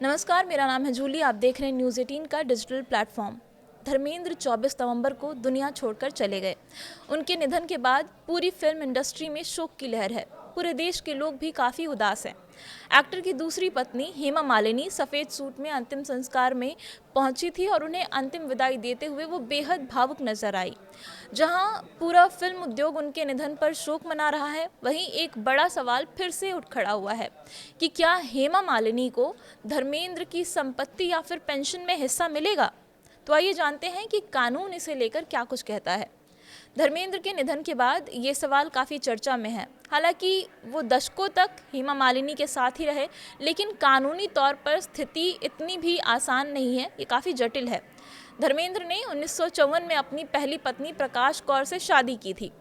नमस्कार, मेरा नाम है जूली। आप देख रहे हैं न्यूज़ 18 का डिजिटल प्लेटफॉर्म। धर्मेंद्र 24 नवंबर को दुनिया छोड़कर चले गए। उनके निधन के बाद पूरी फिल्म इंडस्ट्री में शोक की लहर है। पूरे देश के लोग भी काफ़ी उदास हैं। एक्टर की दूसरी पत्नी हेमा मालिनी सफ़ेद सूट में अंतिम संस्कार में पहुंची थी और उन्हें अंतिम विदाई देते हुए वो बेहद भावुक नजर आई। जहां पूरा फिल्म उद्योग उनके निधन पर शोक मना रहा है, वहीं एक बड़ा सवाल फिर से उठ खड़ा हुआ है कि क्या हेमा मालिनी को धर्मेंद्र की संपत्ति या फिर पेंशन में हिस्सा मिलेगा। तो आइए जानते हैं कि कानून इसे लेकर क्या कुछ कहता है। धर्मेंद्र के निधन के बाद ये सवाल काफ़ी चर्चा में है। हालांकि वो दशकों तक हेमा मालिनी के साथ ही रहे, लेकिन कानूनी तौर पर स्थिति इतनी भी आसान नहीं है, ये काफ़ी जटिल है। धर्मेंद्र ने 1954 में अपनी पहली पत्नी प्रकाश कौर से शादी की थी।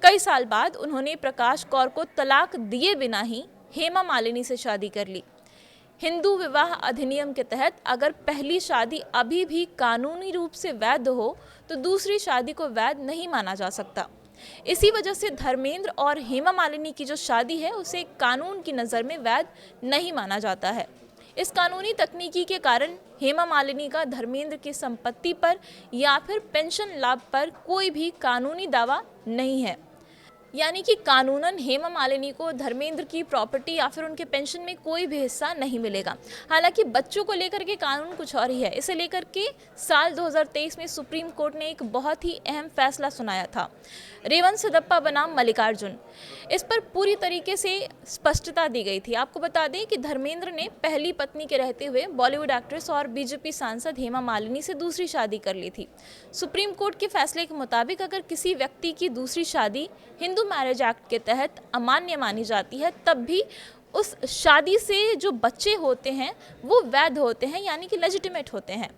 कई साल बाद उन्होंने प्रकाश कौर को तलाक दिए बिना ही हेमा मालिनी से शादी कर ली। हिंदू विवाह अधिनियम के तहत अगर पहली शादी अभी भी कानूनी रूप से वैध हो तो दूसरी शादी को वैध नहीं माना जा सकता। इसी वजह से धर्मेंद्र और हेमा मालिनी की जो शादी है उसे कानून की नज़र में वैध नहीं माना जाता है। इस कानूनी तकनीकी के कारण हेमा मालिनी का धर्मेंद्र की संपत्ति पर या फिर पेंशन लाभ पर कोई भी कानूनी दावा नहीं है। यानी कि कानूनन हेमा मालिनी को धर्मेंद्र की प्रॉपर्टी या फिर उनके पेंशन में कोई भी हिस्सा नहीं मिलेगा। हालांकि बच्चों को लेकर के कानून कुछ और ही है। इसे लेकर के साल 2023 में सुप्रीम कोर्ट ने एक बहुत ही अहम फैसला सुनाया था। रेवंत सदप्पा बनाम मल्लिकार्जुन, इस पर पूरी तरीके से स्पष्टता दी गई थी। आपको बता दें कि धर्मेंद्र ने पहली पत्नी के रहते हुए बॉलीवुड एक्ट्रेस और बीजेपी सांसद हेमा मालिनी से दूसरी शादी कर ली थी। सुप्रीम कोर्ट के फैसले के मुताबिक अगर किसी व्यक्ति की दूसरी शादी हिंदू मैरिज एक्ट के तहत अमान्य मानी जाती है, तब भी उस शादी से जो बच्चे होते हैं वो वैध होते हैं, यानी कि लेजिटिमेट होते हैं।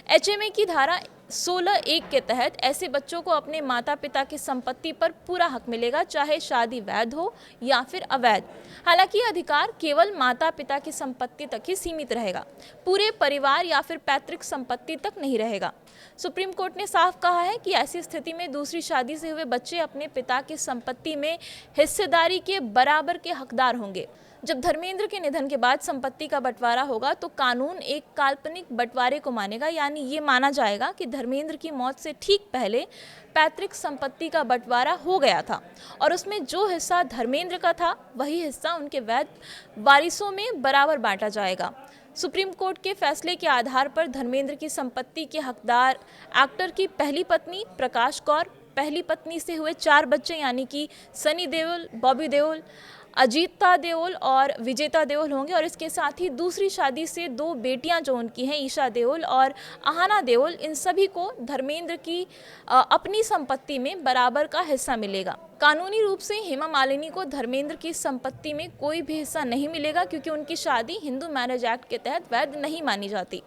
एचएमए की धारा 16(1) के तहत ऐसे बच्चों को अपने माता पिता की संपत्ति पर पूरा हक मिलेगा, चाहे शादी वैध हो या फिर अवैध। हालांकि यह अधिकार केवल माता पिता की संपत्ति तक ही सीमित रहेगा, पूरे परिवार या फिर पैतृक संपत्ति तक नहीं रहेगा। सुप्रीम कोर्ट ने साफ कहा है कि ऐसी स्थिति में दूसरी शादी से हुए बच्चे अपने पिता की संपत्ति में हिस्सेदारी के बराबर के हकदार होंगे। जब धर्मेंद्र के निधन के बाद संपत्ति का बंटवारा होगा तो कानून एक काल्पनिक बंटवारे को मानेगा, यानी ये माना जाएगा कि धर्मेंद्र की मौत से ठीक पहले पैतृक संपत्ति का बंटवारा हो गया था और उसमें जो हिस्सा धर्मेंद्र का था वही हिस्सा उनके वैध वारिसों में बराबर बांटा जाएगा। सुप्रीम कोर्ट के फैसले के आधार पर धर्मेंद्र की संपत्ति के हकदार एक्टर की पहली पत्नी प्रकाश कौर, पहली पत्नी से हुए 4 बच्चे यानी कि सनी देओल, बॉबी देओल, अजीता देओल और विजेता देओल होंगे। और इसके साथ ही दूसरी शादी से 2 बेटियां जो उनकी हैं, ईशा देओल और आहाना देओल, इन सभी को धर्मेंद्र की अपनी संपत्ति में बराबर का हिस्सा मिलेगा। कानूनी रूप से हेमा मालिनी को धर्मेंद्र की संपत्ति में कोई भी हिस्सा नहीं मिलेगा, क्योंकि उनकी शादी हिंदू मैरिज एक्ट के तहत वैध नहीं मानी जाती।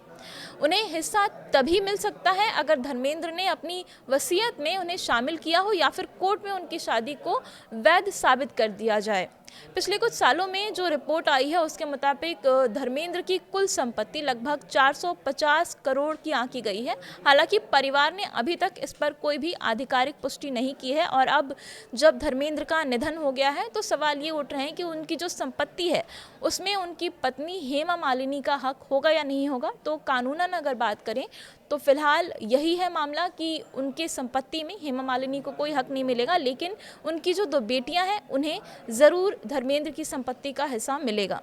उन्हें हिस्सा तभी मिल सकता है अगर धर्मेंद्र ने अपनी वसीयत में उन्हें शामिल किया हो या फिर कोर्ट में उनकी शादी को वैध साबित कर दिया जाए। पिछले कुछ सालों में जो रिपोर्ट आई है उसके मुताबिक धर्मेंद्र की कुल संपत्ति लगभग 450 करोड़ की आंकी गई है। हालांकि परिवार ने अभी तक इस पर कोई भी आधिकारिक पुष्टि नहीं की है और अब जब धर्मेंद्र का निधन हो गया है तो सवाल ये उठ रहे हैं कि उनकी जो संपत्ति है उसमें उनकी पत्नी हेमा मालिनी का हक होगा या नहीं होगा। तो कानूनन अगर बात करें तो फिलहाल यही है मामला कि उनके संपत्ति में हेमा मालिनी को कोई हक नहीं मिलेगा, लेकिन उनकी जो 2 बेटियां हैं उन्हें ज़रूर धर्मेंद्र की संपत्ति का हिस्सा मिलेगा।